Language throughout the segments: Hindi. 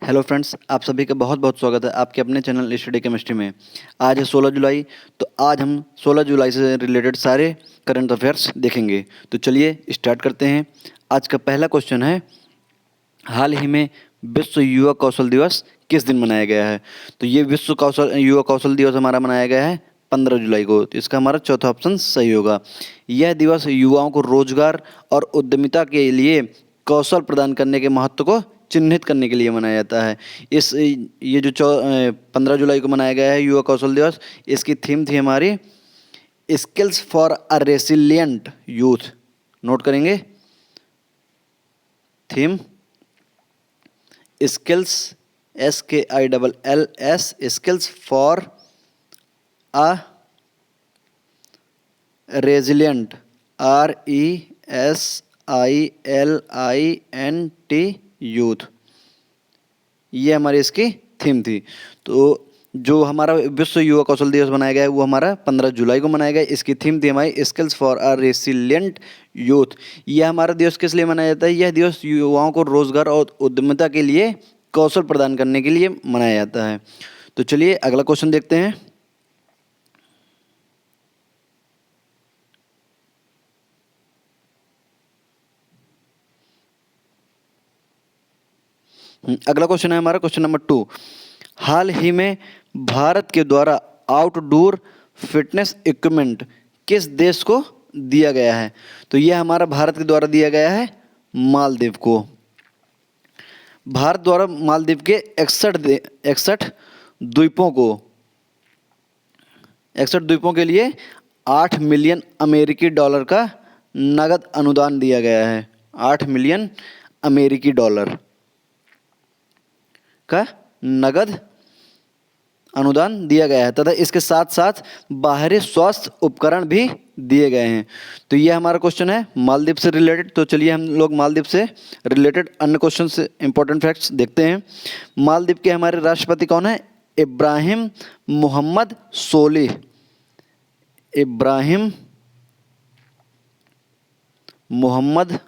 हेलो फ्रेंड्स, आप सभी का बहुत बहुत स्वागत है आपके अपने चैनल स्टडी केमिस्ट्री में। आज है 16 जुलाई। तो आज हम 16 जुलाई से रिलेटेड सारे करंट अफेयर्स देखेंगे। तो चलिए स्टार्ट करते हैं। आज का पहला क्वेश्चन है, हाल ही में विश्व युवा कौशल दिवस किस दिन मनाया गया है? तो ये विश्व युवा कौशल दिवस हमारा मनाया गया है 15 जुलाई को। तो इसका हमारा चौथा ऑप्शन सही होगा। यह दिवस युवाओं को रोजगार और उद्यमिता के लिए कौशल प्रदान करने के महत्व को चिन्हित करने के लिए मनाया जाता है। ये जो 15 जुलाई को मनाया गया है युवा कौशल दिवस, इसकी थीम थी हमारी skills for a resilient youth. Note करेंगे theme skills, SKILLS, skills for a resilient, RESILINT youth. ये हमारी इसकी थीम थी। तो जो हमारा विश्व युवा कौशल दिवस मनाया गया है वो हमारा 15 जुलाई को मनाया गया। इसकी थीम थी हमारी skills for a resilient youth. यह हमारा दिवस किस लिए मनाया जाता है? यह दिवस युवाओं को रोजगार और उद्यमिता के लिए कौशल प्रदान करने के लिए मनाया जाता है। तो चलिए अगला क्वेश्चन देखते हैं। अगला क्वेश्चन है हमारा क्वेश्चन नंबर 2। हाल ही में भारत के द्वारा आउटडोर फिटनेस इक्विपमेंट किस देश को दिया गया है? तो यह हमारा भारत के द्वारा दिया गया है मालदीव को। भारत द्वारा मालदीव के 61 द्वीपों को 61 द्वीपों के लिए 8 मिलियन अमेरिकी डॉलर का नगद अनुदान दिया गया है। 8 मिलियन अमेरिकी डॉलर का नगद अनुदान दिया गया है तथा इसके साथ साथ बाहरी स्वास्थ्य उपकरण भी दिए गए हैं। तो ये हमारा क्वेश्चन है मालदीव से रिलेटेड। तो चलिए हम लोग मालदीव से रिलेटेड अन्य क्वेश्चन से इंपॉर्टेंट फैक्ट्स देखते हैं। मालदीव के हमारे राष्ट्रपति कौन है? इब्राहिम मोहम्मद सोलिह। इब्राहिम मोहम्मद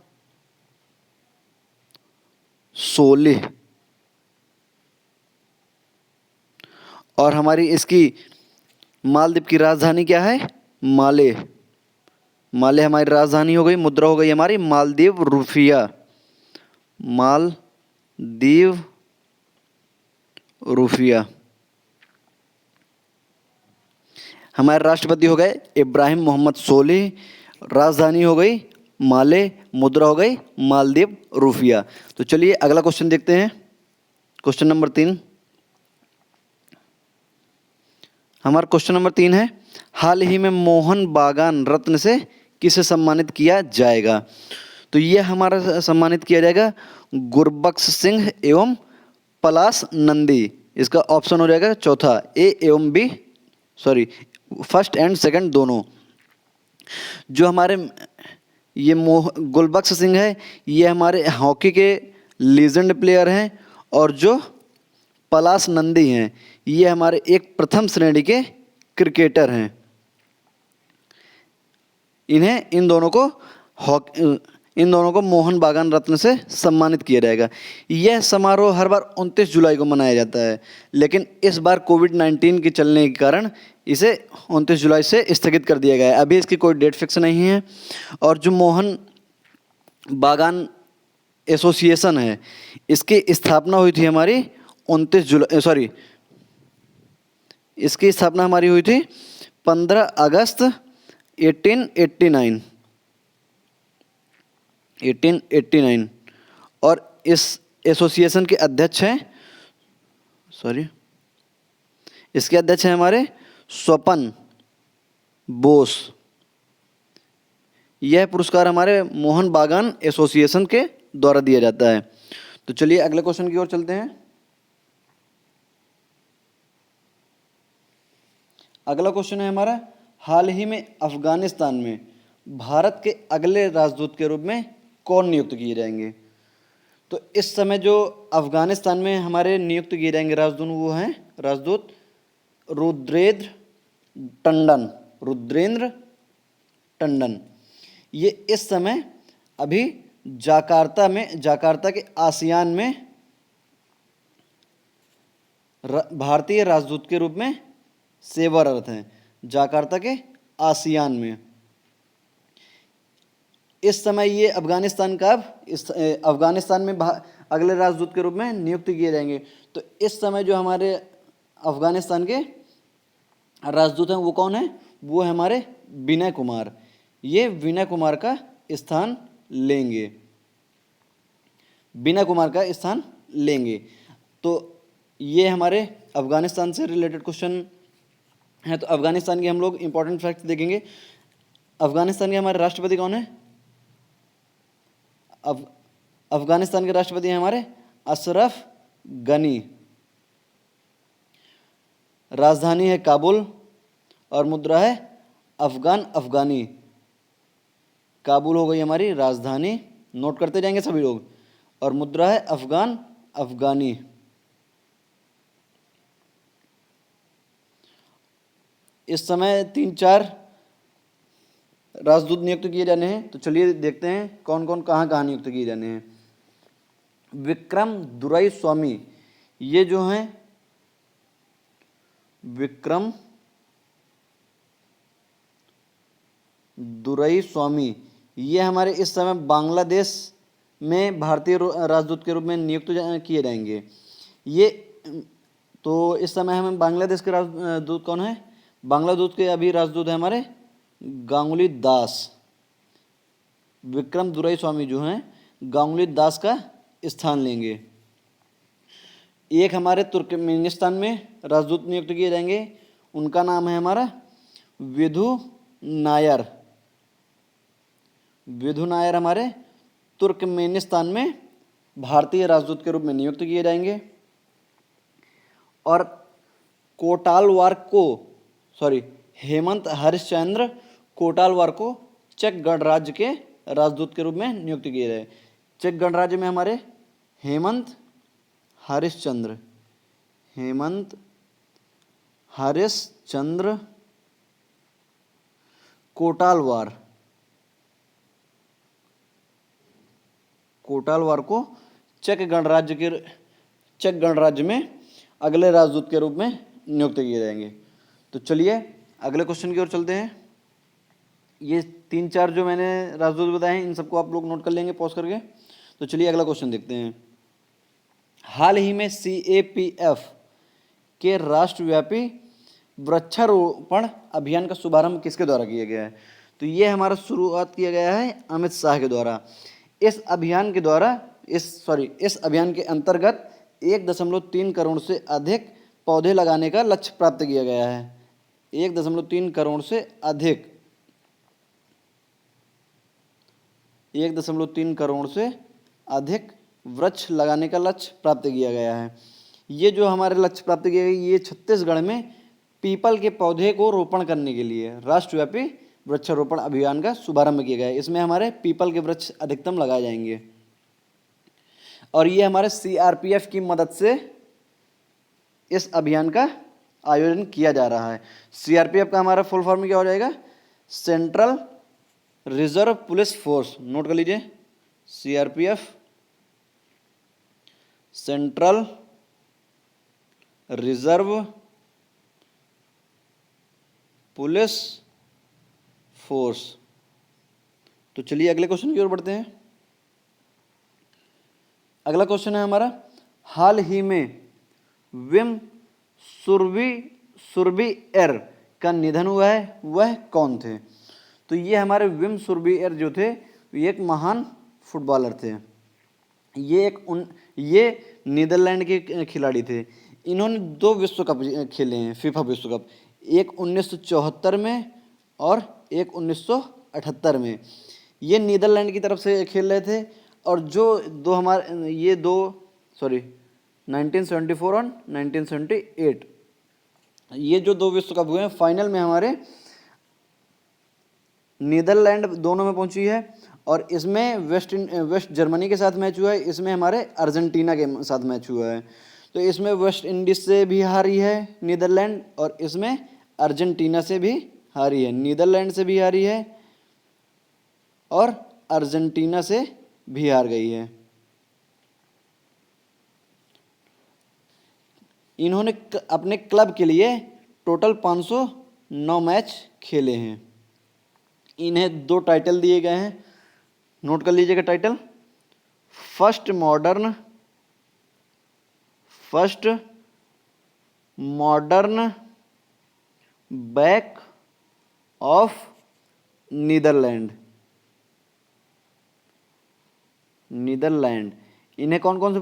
सोलिह। और हमारी इसकी मालदीव की राजधानी क्या है? माले। माले हमारी राजधानी हो गई। मुद्रा हो गई हमारी मालदीव रुपया। मालदीव रुपया। हमारे राष्ट्रपति हो गए इब्राहिम मोहम्मद सोलिह। राजधानी हो गई माले। मुद्रा हो गई मालदीव रुपया। तो चलिए अगला क्वेश्चन देखते हैं। Question number 3। हमारा क्वेश्चन नंबर 3 है, हाल ही में मोहन बागान रत्न से किसे सम्मानित किया जाएगा? तो यह हमारा सम्मानित किया जाएगा गुरबख्श सिंह एवं पलाश नंदी। इसका ऑप्शन हो जाएगा चौथा, ए एवं B, sorry first and second दोनों। जो हमारे ये गुरबख्श सिंह है, ये हमारे हॉकी के लीजेंड प्लेयर हैं। और जो पलाश नंदी हैं, ये हमारे एक प्रथम श्रेणी के क्रिकेटर हैं। इन दोनों को मोहन बागान रत्न से सम्मानित किया जाएगा। यह समारोह हर बार 29 जुलाई को मनाया जाता है, लेकिन इस बार कोविड-19 के चलने के कारण इसे 29 जुलाई से स्थगित कर दिया गया है। अभी इसकी कोई डेट फिक्स नहीं है। और जो मोहन बागान एसोसिएशन है, इसकी स्थापना हुई थी हमारी 29 जुलाई, सॉरी इसकी स्थापना हमारी हुई थी 15 अगस्त 1889। और इस एसोसिएशन के अध्यक्ष हैं, इसके अध्यक्ष हैं हमारे स्वपन बोस। यह पुरस्कार हमारे मोहन बागान एसोसिएशन के द्वारा दिया जाता है। तो चलिए अगले क्वेश्चन की ओर चलते हैं। अगला क्वेश्चन है हमारा, हाल ही में अफगानिस्तान में भारत के अगले राजदूत के रूप में कौन नियुक्त किए जाएंगे? तो इस समय जो अफगानिस्तान में हमारे नियुक्त किए जाएंगे राजदूत, वो हैं राजदूत रुद्रेंद्र टंडन। रुद्रेंद्र टंडन ये इस समय अभी जाकार्ता के आसियान में भारतीय राजदूत के रूप में सेवारत हैं जकार्ता के आसियान में। इस समय ये अफगानिस्तान का अफगानिस्तान में अगले राजदूत के रूप में नियुक्त किए जाएंगे। तो इस समय जो हमारे अफगानिस्तान के राजदूत हैं वो कौन है? वो है हमारे विनय कुमार। ये विनय कुमार का स्थान लेंगे, विनय कुमार का स्थान लेंगे। तो ये हमारे अफगानिस्तान से रिलेटेड क्वेश्चन है। तो अफगानिस्तान के हम लोग इंपॉर्टेंट फैक्ट्स देखेंगे। अफगानिस्तान के हमारे राष्ट्रपति कौन है? अफगानिस्तान के राष्ट्रपति हैं हमारे अशरफ गनी। राजधानी है काबुल और मुद्रा है अफगान अफगानी। काबुल हो गई हमारी राजधानी, नोट करते जाएंगे सभी लोग, और मुद्रा है अफगान अफगानी। इस समय 3-4 राजदूत नियुक्त किए जाने हैं। तो चलिए देखते हैं कौन कौन कहाँ कहाँ नियुक्त किए जाने हैं। विक्रम दुराई स्वामी, ये जो हैं विक्रम दुराई स्वामी, ये हमारे इस समय बांग्लादेश में भारतीय राजदूत के रूप में नियुक्त किए जाएंगे। ये तो इस समय हमें बांग्लादेश के राजदूत कौन है? बांग्लादेश के अभी राजदूत है हमारे गांगुली दास। विक्रम दुराई स्वामी जो हैं गांगुली दास का स्थान लेंगे। एक हमारे तुर्कमेनिस्तान में राजदूत नियुक्त किए जाएंगे, उनका नाम है हमारा विधु नायर। विधु नायर हमारे तुर्कमेनिस्तान में भारतीय राजदूत के रूप में नियुक्त किए जाएंगे। और हेमंत हरिश्चंद्र कोटालवार को चेक गणराज्य के राजदूत के रूप में नियुक्त किए गए। चेक गणराज्य में हमारे हेमंत हरिश्चंद्र कोटालवार को चेक गणराज्य में अगले राजदूत के रूप में नियुक्त किए जाएंगे। तो चलिए अगले क्वेश्चन की ओर चलते हैं। ये 3-4 जो मैंने राजदूत बताए हैं इन सबको आप लोग नोट कर लेंगे पॉज करके। तो चलिए अगला क्वेश्चन देखते हैं। हाल ही में CAPF के राष्ट्रव्यापी वृक्षारोपण अभियान का शुभारंभ किसके द्वारा किया गया है? तो ये हमारा शुरुआत किया गया है अमित शाह के द्वारा। इस अभियान के अंतर्गत 1.3 करोड़ से अधिक पौधे लगाने का लक्ष्य प्राप्त किया गया है। 1.3 करोड़ से अधिक 1.3 करोड़ से अधिक वृक्ष लगाने का लक्ष्य प्राप्त किया गया है। ये जो हमारे लक्ष्य प्राप्त किया गया ये छत्तीसगढ़ में पीपल के पौधे को रोपण करने के लिए राष्ट्रव्यापी वृक्षारोपण अभियान का शुभारंभ किया गया है। इसमें हमारे पीपल के वृक्ष अधिकतम लगाए जाएंगे और ये हमारे CRPF की मदद से इस अभियान का आयोजन किया जा रहा है। CRPF का हमारा फुल फॉर्म क्या हो जाएगा? Central reserve police force. Note कर लीजिए, CRPF central reserve police force. तो चलिए अगले क्वेश्चन की ओर बढ़ते हैं। अगला क्वेश्चन है हमारा, हाल ही में विम सुरबीएर का निधन हुआ है, वह कौन थे? तो ये हमारे विम सुरबीएर जो थे ये एक महान फुटबॉलर थे। ये नीदरलैंड के खिलाड़ी थे। इन्होंने 2 विश्व कप खेले हैं, फीफा विश्व कप, एक 1974 में और एक 1978 में। ये नीदरलैंड की तरफ से खेल रहे थे और जो दो हमारे ये दो 1974 और 1978 ये जो 2 विश्व कप हुए हैं फाइनल में हमारे नीदरलैंड दोनों में पहुंची है और इसमें वेस्ट जर्मनी के साथ मैच हुआ है, इसमें हमारे अर्जेंटीना के साथ मैच हुआ है। तो इसमें वेस्ट इंडीज से भी हारी है नीदरलैंड और इसमें अर्जेंटीना से भी हारी है। नीदरलैंड से भी हारी है और अर्जेंटीना से भी हार गई है। इन्होंने अपने क्लब के लिए टोटल 509 मैच खेले हैं। इन्हें 2 टाइटल दिए गए हैं, नोट कर लीजिएगा title. First modern bank of Netherland. इन्हें कौन कौन से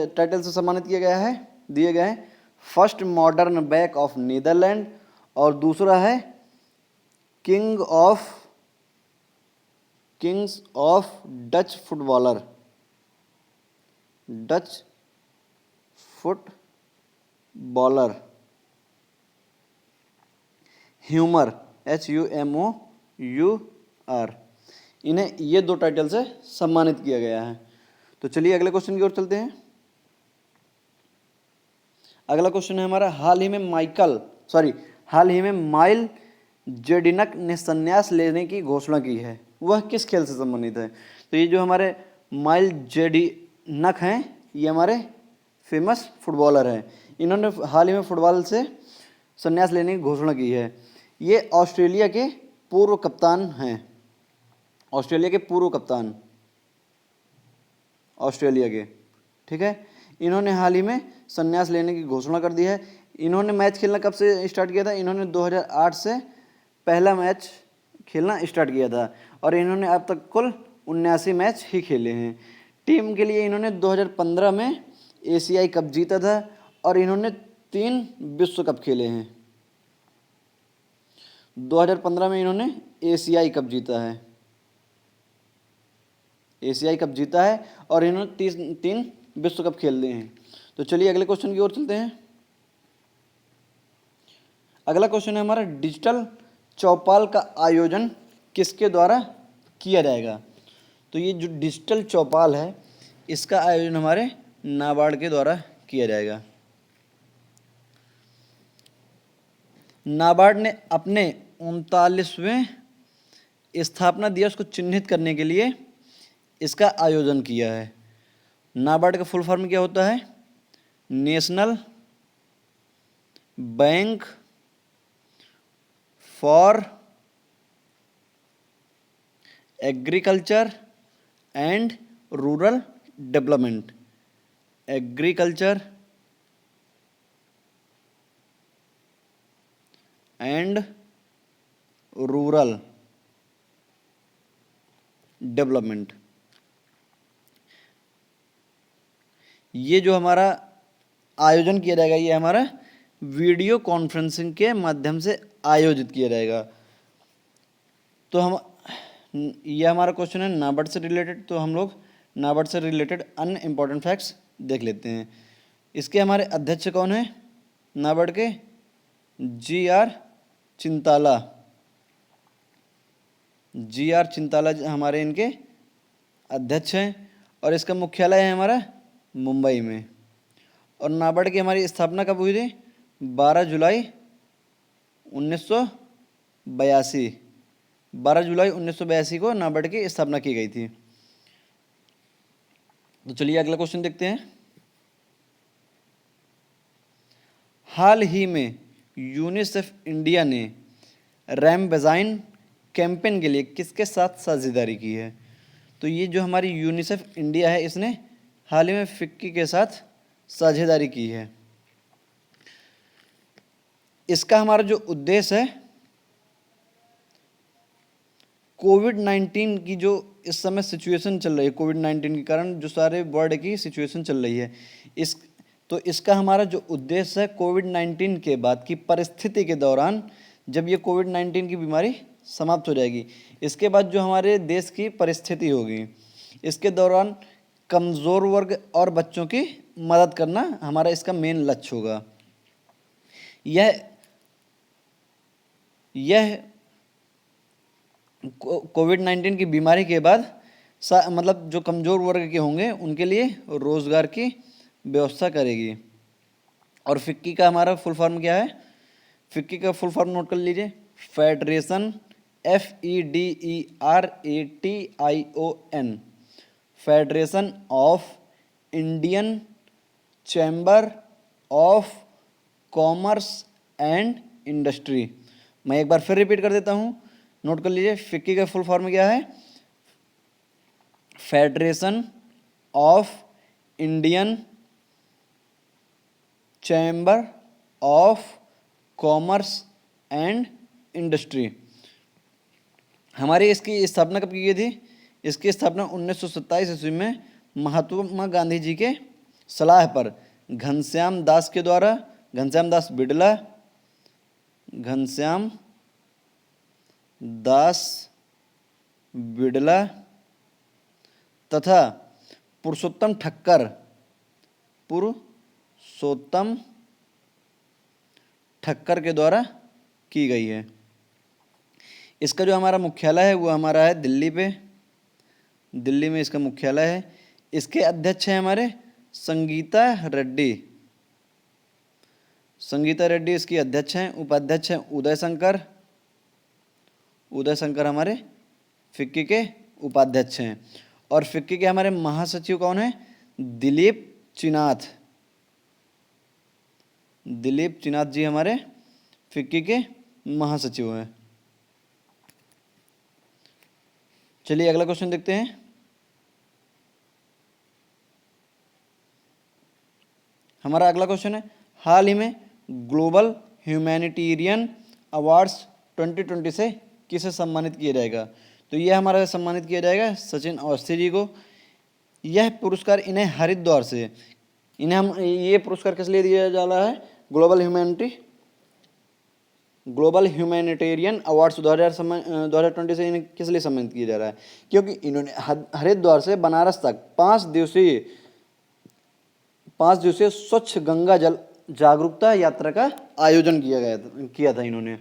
टाइटल से सम्मानित किया गया है, दिए गए हैं? First modern bank of Netherland, और दूसरा है kings of Dutch footballer humour, HUMOUR। इन्हें ये 2 टाइटल से सम्मानित किया गया है। तो चलिए अगले क्वेश्चन की ओर चलते हैं। अगला क्वेश्चन है हमारा, हाल ही में माइल जेडिनक ने संन्यास लेने की घोषणा की है, वह किस खेल से संबंधित है? तो ये जो हमारे माइल जेडिनक हैं, ये हमारे फेमस फुटबॉलर हैं। इन्होंने हाल ही में फुटबॉल से संन्यास लेने की घोषणा की है। ये ऑस्ट्रेलिया के पूर्व कप्तान हैं, ऑस्ट्रेलिया के, ठीक है। इन्होंने हाल ही में संन्यास लेने की घोषणा कर दी है। इन्होंने मैच खेलना कब से स्टार्ट किया था? इन्होंने 2008 से पहला मैच खेलना स्टार्ट किया था, और इन्होंने अब तक कुल 79 मैच ही खेले हैं। टीम के लिए इन्होंने 2015 में एशियाई कप जीता था, और इन्होंने 3 विश्व कप खेले हैं। 2015 में इन्होंने एशियाई कप जीता है, और इन्होंने 3 विश्व कप खेल लिए हैं। तो चलिए अगले क्वेश्चन की ओर चलते हैं। अगला क्वेश्चन है हमारा, डिजिटल चौपाल का आयोजन किसके द्वारा किया जाएगा? तो ये जो डिजिटल चौपाल है, इसका आयोजन हमारे नाबार्ड के द्वारा किया जाएगा। नाबार्ड ने अपने 39वें स्थापना दिवस को चिन्हित करने के लिए इसका आयोजन किया है। नाबार्ड का फुल फॉर्म क्या होता है? National bank for agriculture and rural development. Agriculture and rural development. ये जो हमारा आयोजन किया जाएगा, ये हमारा वीडियो कॉन्फ्रेंसिंग के माध्यम से आयोजित किया जाएगा। तो ये हमारा क्वेश्चन है नाबार्ड से रिलेटेड। तो हम लोग नाबार्ड से रिलेटेड अन्य इंपॉर्टेंट फैक्ट्स देख लेते हैं। इसके हमारे अध्यक्ष कौन है नाबार्ड के? GR चिंताला हमारे इनके अध्यक्ष हैं, और इसका मुख्यालय है हमारा मुंबई में। और नाबार्ड की हमारी स्थापना कब हुई थी? 12 जुलाई 1982 को नाबार्ड की स्थापना की गई थी। तो चलिए अगला क्वेश्चन देखते हैं। हाल ही में यूनिसेफ इंडिया ने रैमबजाइन कैंपेन के लिए किसके साथ साझेदारी की है? तो ये जो हमारी यूनिसेफ इंडिया है, इसने हाल ही में फिक्की के साथ साझेदारी की है। इसका हमारा जो उद्देश्य है, कोविड-19 की जो इस समय सिचुएशन चल रही है, कोविड-19 के कारण जो सारे वर्ल्ड की सिचुएशन चल रही है, इसका हमारा जो उद्देश्य है, कोविड-19 के बाद की परिस्थिति के दौरान, जब ये कोविड-19 की बीमारी समाप्त हो जाएगी, इसके बाद जो हमारे देश की परिस्थिति होगी, इसके दौरान कमज़ोर वर्ग और बच्चों की मदद करना हमारा इसका मेन लक्ष्य होगा। यह कोविड-19 की बीमारी के बाद मतलब जो कमज़ोर वर्ग के होंगे उनके लिए रोज़गार की व्यवस्था करेगी। और फिक्की का हमारा फुल फॉर्म क्या है? फिक्की का फुल फॉर्म नोट कर लीजिए, federation, FEDERATION, federation of Indian chamber of commerce and industry. मैं एक बार फिर रिपीट कर देता हूँ, नोट कर लीजिए। फिक्की का फुल फॉर्म क्या है? Federation of Indian chamber of commerce and industry. हमारी इसकी स्थापना कब की गई थी? इसकी स्थापना 1927 ईस्वी में महात्मा गांधी जी के सलाह पर घनश्याम दास के द्वारा, घनश्याम दास बिड़ला, घनश्याम दास बिड़ला तथा पुरुषोत्तम ठक्कर, पुरुषोत्तम ठक्कर के द्वारा की गई है। इसका जो हमारा मुख्यालय है वो हमारा है दिल्ली पे, दिल्ली में इसका मुख्यालय है। इसके अध्यक्ष हैं हमारे संगीता रेड्डी, संगीता रेड्डी इसकी अध्यक्ष हैं। उपाध्यक्ष हैं उदय शंकर, उदय शंकर हमारे फिक्की के उपाध्यक्ष हैं। और फिक्की के हमारे महासचिव कौन है? दिलीप चिनाथ, दिलीप चिनाथ जी हमारे फिक्की के महासचिव हैं। चलिए अगला क्वेश्चन देखते हैं। हमारा अगला क्वेश्चन है, हाल ही में ग्लोबल ह्यूमैनिटेरियन अवार्ड्स 2020 से किसे सम्मानित किया जाएगा? तो यह हमारा सम्मानित किया जाएगा सचिन अवस्थी जी को। यह पुरस्कार इन्हें हरिद्वार से, इन्हें हम ये पुरस्कार किस लिए दिया जा रहा है? ग्लोबल ह्यूमैनिटेरियन अवार्ड्स 2020 से इन्हें किस लिए सम्मानित किया जा रहा है? क्योंकि इन्होंने हरिद्वार से बनारस तक 5 दिवसीय स्वच्छ गंगा जल जागरूकता यात्रा का आयोजन किया था इन्होंने।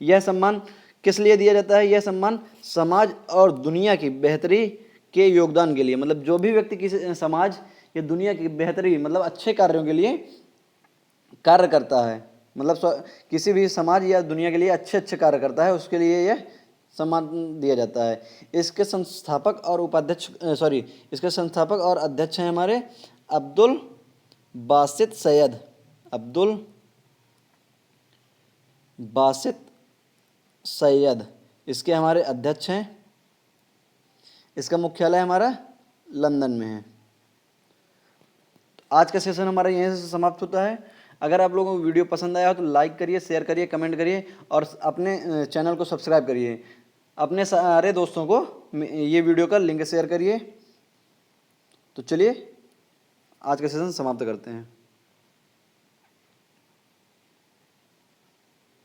यह सम्मान किस लिए दिया जाता है? यह सम्मान समाज और दुनिया की बेहतरी के योगदान के लिए, मतलब जो भी व्यक्ति किसी समाज या दुनिया की बेहतरी, मतलब अच्छे कार्यों के लिए कार्य करता है, मतलब किसी भी समाज या दुनिया के लिए अच्छे अच्छे कार्य करता है, उसके लिए यह सम्मान दिया जाता है। इसके संस्थापक और इसके संस्थापक और अध्यक्ष हैं हमारे अब्दुल बासित सैयद, अब्दुल बासित सैयद इसके हमारे अध्यक्ष हैं। इसका मुख्यालय हमारा लंदन में है। आज का सेशन हमारा यहीं से समाप्त होता है। अगर आप लोगों को वीडियो पसंद आया हो तो लाइक करिए, शेयर करिए, कमेंट करिए और अपने चैनल को सब्सक्राइब करिए। अपने सारे दोस्तों को ये वीडियो का लिंक शेयर करिए। तो चलिए आज का सेशन समाप्त करते हैं।